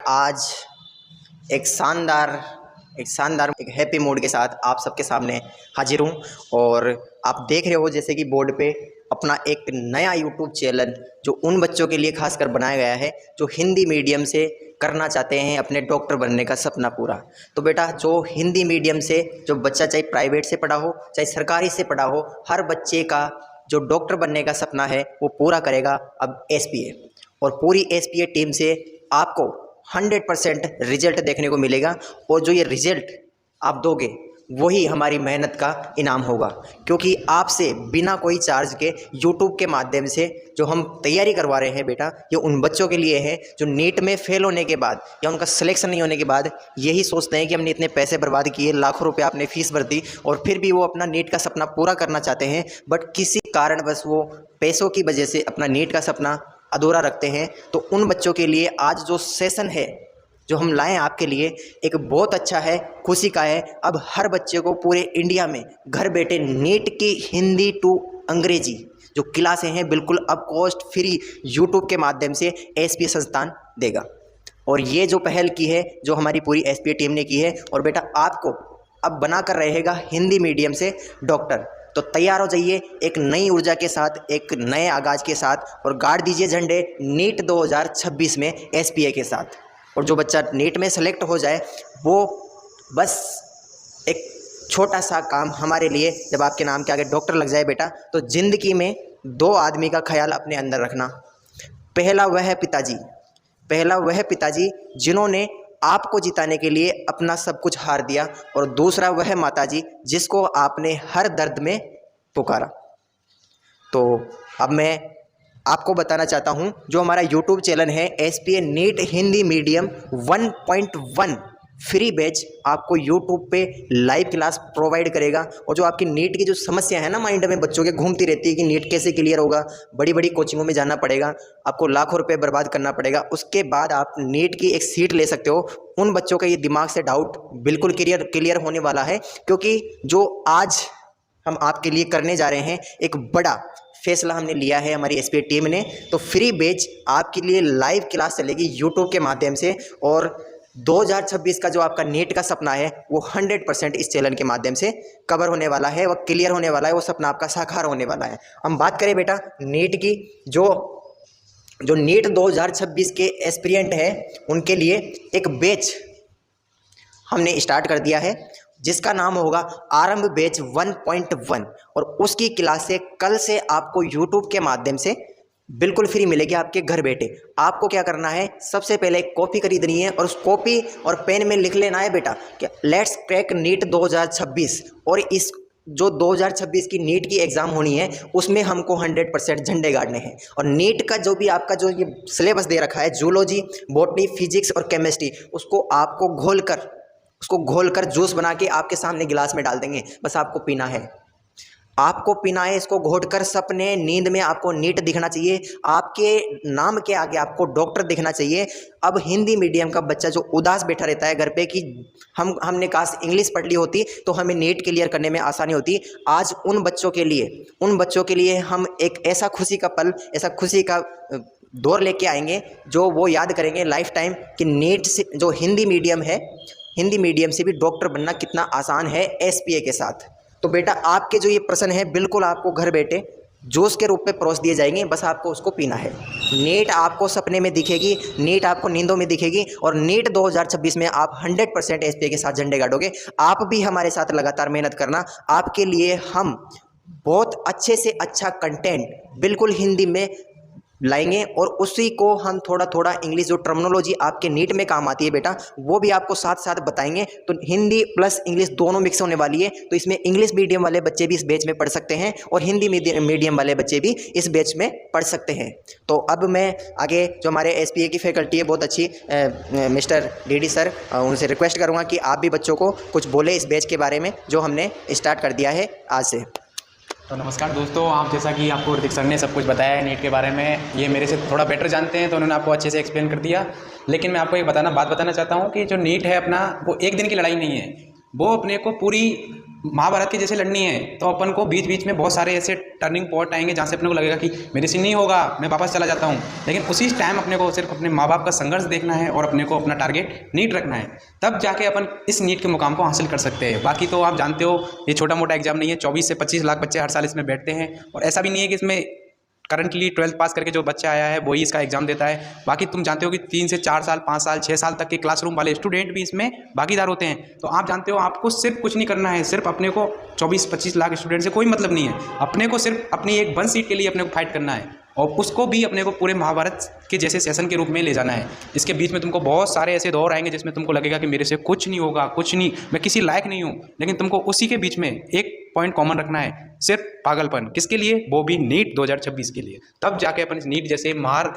आज एक शानदार एक हैप्पी मूड के साथ आप सबके सामने हाजिर हूँ। और आप देख रहे हो जैसे कि बोर्ड पे अपना एक नया यूट्यूब चैनल जो उन बच्चों के लिए खासकर बनाया गया है जो हिंदी मीडियम से करना चाहते हैं अपने डॉक्टर बनने का सपना पूरा। तो बेटा जो हिंदी मीडियम से जो बच्चा चाहे प्राइवेट से पढ़ा हो चाहे सरकारी से पढ़ा हो, हर बच्चे का जो डॉक्टर बनने का सपना है वो पूरा करेगा अब एसपीए। और पूरी एसपीए टीम से आपको 100% रिजल्ट देखने को मिलेगा। और जो ये रिजल्ट आप दोगे वही हमारी मेहनत का इनाम होगा, क्योंकि आपसे बिना कोई चार्ज के यूट्यूब के माध्यम से जो हम तैयारी करवा रहे हैं बेटा, ये उन बच्चों के लिए है जो नीट में फेल होने के बाद या उनका सिलेक्शन नहीं होने के बाद यही सोचते हैं कि हमने इतने पैसे बर्बाद किए, लाखों रुपए आपने फीस भर दी और फिर भी वो अपना नीट का सपना पूरा करना चाहते हैं, बट किसी कारणवश वो पैसों की वजह से अपना नीट का सपना अधूरा रखते हैं। तो उन बच्चों के लिए आज जो सेशन है जो हम लाए आपके लिए एक बहुत अच्छा है, खुशी का है। अब हर बच्चे को पूरे इंडिया में घर बैठे नीट की हिंदी टू अंग्रेजी जो क्लासें हैं बिल्कुल अब कॉस्ट फ्री यूट्यूब के माध्यम से एसपीए संस्थान देगा। और ये जो पहल की है जो हमारी पूरी एसपीए टीम ने की है, और बेटा आपको अब बना कर रहेगा हिंदी मीडियम से डॉक्टर। तो तैयार हो जाइए एक नई ऊर्जा के साथ, एक नए आगाज़ के साथ, और गाड़ दीजिए झंडे नीट 2026 में एसपीए के साथ। और जो बच्चा नीट में सेलेक्ट हो जाए वो बस एक छोटा सा काम हमारे लिए, जब आपके नाम के आगे डॉक्टर लग जाए बेटा, तो ज़िंदगी में 2 आदमी का ख्याल अपने अंदर रखना। पहला वह पिताजी जिन्होंने आपको जिताने के लिए अपना सब कुछ हार दिया, और दूसरा वह माताजी जिसको आपने हर दर्द में पुकारा। तो अब मैं आपको बताना चाहता हूं जो हमारा यूट्यूब चैनल है SPA NEET Hindi medium 1.1 free batch आपको यूट्यूब पे लाइव क्लास प्रोवाइड करेगा। और जो आपकी नीट की जो समस्या है ना माइंड में बच्चों के घूमती रहती है कि नीट कैसे क्लियर होगा, बड़ी बड़ी कोचिंगों में जाना पड़ेगा, आपको लाखों रुपए बर्बाद करना पड़ेगा, उसके बाद आप नीट की एक सीट ले सकते हो। उन बच्चों का ये दिमाग से डाउट बिल्कुल क्लियर होने वाला है, क्योंकि जो आज हम आपके लिए करने जा रहे हैं एक बड़ा फैसला हमने लिया है हमारी एसपीए टीम ने। तो फ्री बैच आपके लिए लाइव क्लास चलेगी यूट्यूब के माध्यम से, और 2026 का जो आपका नीट का सपना है वो 100% इस चैनल के माध्यम से कवर होने वाला है, वह क्लियर होने वाला है, वो सपना आपका साकार होने वाला है। हम बात करें बेटा नीट की, जो नीट 2026 के एस्पिरेंट है उनके लिए एक बैच हमने स्टार्ट कर दिया है जिसका नाम होगा आरंभ बैच 1.1, और उसकी क्लासें कल से आपको यूट्यूब के माध्यम से बिल्कुल फ्री मिलेगी आपके घर बैठे। आपको क्या करना है, सबसे पहले एक कॉपी खरीदनी है और उस कॉपी और पेन में लिख लेना है बेटा कि लेट्स क्रैक नीट 2026। और इस जो 2026 की नीट की एग्ज़ाम होनी है उसमें हमको 100% झंडे गाड़ने हैं। और नीट का जो भी आपका जो ये सिलेबस दे रखा है जूलॉजी, बॉटनी, फिजिक्स और केमिस्ट्री, उसको आपको घोल कर जूस बना के आपके सामने गिलास में डाल देंगे, बस आपको पीना है। इसको घोटकर सपने नींद में आपको नीट दिखना चाहिए, आपके नाम के आगे आपको डॉक्टर दिखना चाहिए। अब हिंदी मीडियम का बच्चा जो उदास बैठा रहता है घर पे कि हमने काश इंग्लिश पढ़ ली होती तो हमें नीट क्लियर करने में आसानी होती, आज उन बच्चों के लिए हम एक ऐसा खुशी का पल, ऐसा खुशी का दौर लेके आएंगे जो वो याद करेंगे लाइफ टाइम कि नीट से जो हिंदी मीडियम से भी डॉक्टर बनना कितना आसान है एसपीए के साथ। तो बेटा आपके जो ये प्रश्न है बिल्कुल आपको घर बैठे जूस के रूप में परोस दिए जाएंगे, बस आपको उसको पीना है। नीट आपको सपने में दिखेगी, नीट आपको नींदों में दिखेगी, और नीट 2026 में आप 100% एसपीए के साथ झंडे गाड़ोगे। आप भी हमारे साथ लगातार मेहनत करना, आपके लिए हम बहुत अच्छे से अच्छा कंटेंट बिल्कुल हिंदी में लाएंगे, और उसी को हम थोड़ा थोड़ा इंग्लिश जो टर्मिनोलॉजी आपके नीट में काम आती है बेटा वो भी आपको साथ साथ बताएंगे। तो हिंदी प्लस इंग्लिश दोनों मिक्स होने वाली है। तो इसमें इंग्लिश मीडियम वाले बच्चे भी इस बैच में पढ़ सकते हैं और हिंदी मीडियम वाले बच्चे भी इस बैच में पढ़ सकते हैं। तो अब मैं आगे जो हमारे एसपीए की फैकल्टी है बहुत अच्छी मिस्टर डीडी सर, उनसे रिक्वेस्ट करूँगा कि आप भी बच्चों को कुछ बोले इस बैच के बारे में जो हमने स्टार्ट कर दिया है आज से। तो नमस्कार दोस्तों, आप जैसा कि आपको ऋतिक सर ने सब कुछ बताया है नीट के बारे में, ये मेरे से थोड़ा बेटर जानते हैं तो उन्होंने आपको अच्छे से एक्सप्लेन कर दिया। लेकिन मैं आपको एक बात बताना चाहता हूँ कि जो नीट है अपना वो एक दिन की लड़ाई नहीं है, वो अपने को पूरी महाभारत की जैसे लड़नी है तो अपन को बीच बीच में बहुत सारे ऐसे टर्निंग पॉइंट आएंगे जहाँ से अपने को लगेगा कि मेरे से नहीं होगा, मैं वापस चला जाता हूँ। लेकिन उसी टाइम अपने को सिर्फ अपने माँ बाप का संघर्ष देखना है और अपने को अपना टारगेट नीट रखना है, तब जाके अपन इस नीट के मुकाम को हासिल कर सकते हैं। बाकी तो आप जानते हो ये छोटा मोटा एग्जाम नहीं है, 24 से 25 लाख बच्चे हर साल इसमें बैठते हैं। और ऐसा भी नहीं है कि इसमें करंटली 12th पास करके जो बच्चा आया है वही इसका एग्जाम देता है। बाकी तुम जानते हो कि 3 से 4 साल, 5 साल, 6 साल तक के क्लासरूम वाले स्टूडेंट भी इसमें भागीदार होते हैं। तो आप जानते हो आपको सिर्फ कुछ नहीं करना है, सिर्फ अपने को 24-25 लाख स्टूडेंट से कोई मतलब नहीं है, अपने को सिर्फ अपनी एक 1 सीट के लिए अपने को फाइट करना है और उसको भी अपने को पूरे महाभारत के जैसे सेशन के रूप में ले जाना है। इसके बीच में तुमको बहुत सारे ऐसे दौर आएंगे जिसमें तुमको लगेगा कि मेरे से कुछ नहीं होगा, कुछ नहीं, मैं किसी लायक नहीं हूँ। लेकिन तुमको उसी के बीच में एक पॉइंट कॉमन रखना है, सिर्फ पागलपन। किसके लिए? वो भी नीट 2026 के लिए। तब जाके अपन इस नीट जैसे मार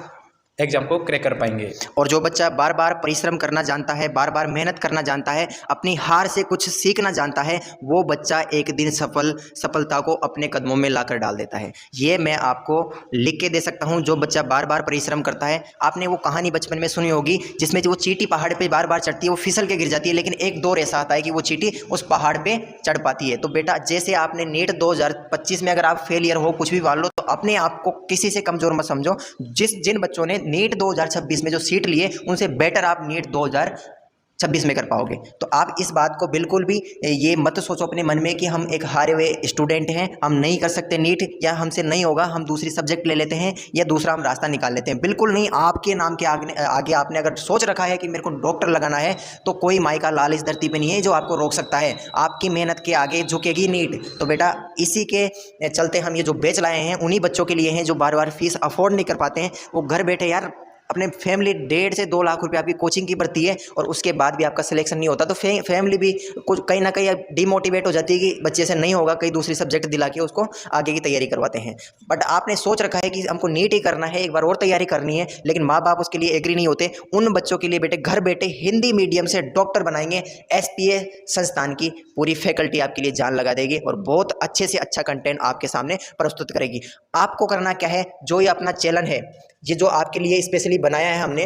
एग्जाम को क्रैक कर पाएंगे। और जो बच्चा बार बार परिश्रम करना जानता है, बार बार मेहनत करना जानता है, अपनी हार से कुछ सीखना जानता है, वो बच्चा एक दिन सफलता को अपने कदमों में लाकर डाल देता है। ये मैं आपको लिख के दे सकता हूँ। जो बच्चा बार बार परिश्रम करता है, आपने वो कहानी बचपन में सुनी होगी जिसमें वो चींटी पहाड़ पर बार बार चढ़ती है, वो फिसल के गिर जाती है, लेकिन एक दौर ऐसा आता है कि वो चींटी उस पहाड़ पर चढ़ पाती है। तो बेटा, जैसे आपने नीट 2025 में अगर आप फेलियर हो, कुछ भी मान लो, तो अपने आप को किसी से कमज़ोर मत समझो। जिन बच्चों ने नीट 2026 में जो सीट लिए, उनसे बेटर आप नीट 2026 में कर पाओगे। तो आप इस बात को बिल्कुल भी ये मत सोचो अपने मन में कि हम एक हारे हुए स्टूडेंट हैं, हम नहीं कर सकते नीट, या हमसे नहीं होगा, हम दूसरी सब्जेक्ट ले लेते हैं या दूसरा हम रास्ता निकाल लेते हैं। बिल्कुल नहीं। आपके नाम के आगे आपने अगर सोच रखा है कि मेरे को डॉक्टर लगाना है, तो कोई माई का लाल इस धरती पे नहीं है जो आपको रोक सकता है। आपकी मेहनत के आगे झुकेगी नीट। तो बेटा, इसी के चलते हम ये जो बैच लाए हैं उन्हीं बच्चों के लिए हैं जो बार बार फीस अफोर्ड नहीं कर पाते हैं। वो घर बैठे यार अपने फैमिली 1.5 से 2 लाख रुपए आपकी कोचिंग की भर्ती है और उसके बाद भी आपका सिलेक्शन नहीं होता, तो फैमिली भी कुछ कहीं ना कहीं डिमोटिवेट हो जाती है कि बच्चे से नहीं होगा, कई दूसरी सब्जेक्ट दिला के उसको आगे की तैयारी करवाते हैं। बट आपने सोच रखा है कि हमको नीट ही करना है, एक बार और तैयारी करनी है, लेकिन माँ बाप उसके लिए एग्री नहीं होते। उन बच्चों के लिए बेटे घर बैठे हिंदी मीडियम से डॉक्टर बनाएंगे। SPA संस्थान की पूरी फैकल्टी आपके लिए जान लगा देगी और बहुत अच्छे से अच्छा कंटेंट आपके सामने प्रस्तुत करेगी। आपको करना क्या है, जो ये अपना चैनल है, ये जो आपके लिए स्पेशली बनाया है हमने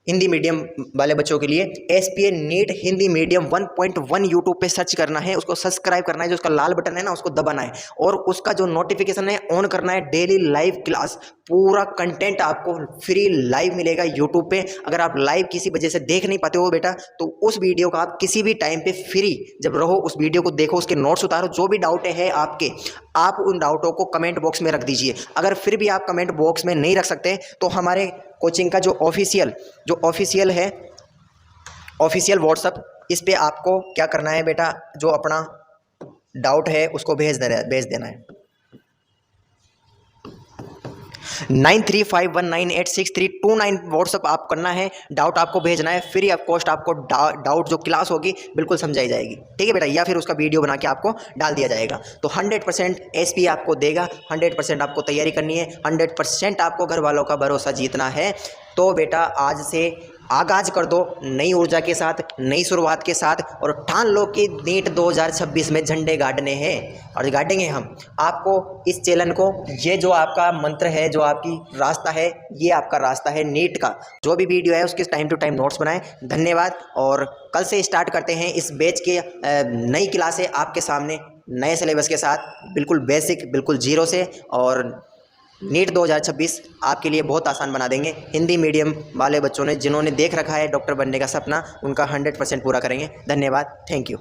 हिंदी मीडियम वाले बच्चों के लिए, SPA NEET Hindi medium 1.1 YouTube पे सर्च करना है, उसको सब्सक्राइब करना है, जो उसका लाल बटन है ना उसको दबाना है और उसका जो नोटिफिकेशन है ऑन करना है। डेली लाइव क्लास, पूरा कंटेंट आपको फ्री लाइव मिलेगा यूट्यूब पे। अगर आप लाइव किसी वजह से देख नहीं पाते हो बेटा, तो उस वीडियो का आप किसी भी टाइम पे फ्री जब रहो उस वीडियो को देखो, उसके नोट्स उतारो, जो भी डाउट है आपके, आप उन डाउटों को कमेंट बॉक्स में रख दीजिए। अगर फिर भी आप कमेंट बॉक्स में नहीं रख सकते तो हमारे कोचिंग का जो ऑफिशियल है, ऑफिशियल व्हाट्सअप, इस पे आपको क्या करना है बेटा, जो अपना डाउट है उसको भेज देना है। 9351986329 व्हाट्सअप आप करना है, डाउट आपको भेजना है, फ्री ऑफ कॉस्ट आपको डाउट जो क्लास होगी बिल्कुल समझाई जाएगी, ठीक है बेटा, या फिर उसका वीडियो बना के आपको डाल दिया जाएगा। तो 100% SPA आपको देगा, 100% आपको तैयारी करनी है, 100% आपको घर वालों का भरोसा जीतना है। तो बेटा आज से आगाज कर दो नई ऊर्जा के साथ, नई शुरुआत के साथ, और ठान लो कि नीट 2026 में झंडे गाड़ने हैं और गाड़ेंगे हम। आपको इस चैनल को, ये जो आपका मंत्र है, जो आपकी रास्ता है, ये आपका रास्ता है नीट का। जो भी वीडियो है उसके टाइम टू टाइम नोट्स बनाएं। धन्यवाद। और कल से स्टार्ट करते हैं इस बैच के नई क्लासें आपके सामने नए सिलेबस के साथ, बिल्कुल बेसिक, बिल्कुल जीरो से, और नीट 2026 आपके लिए बहुत आसान बना देंगे। हिंदी मीडियम वाले बच्चों ने, जिन्होंने देख रखा है डॉक्टर बनने का सपना, उनका 100% पूरा करेंगे। धन्यवाद। Thank you.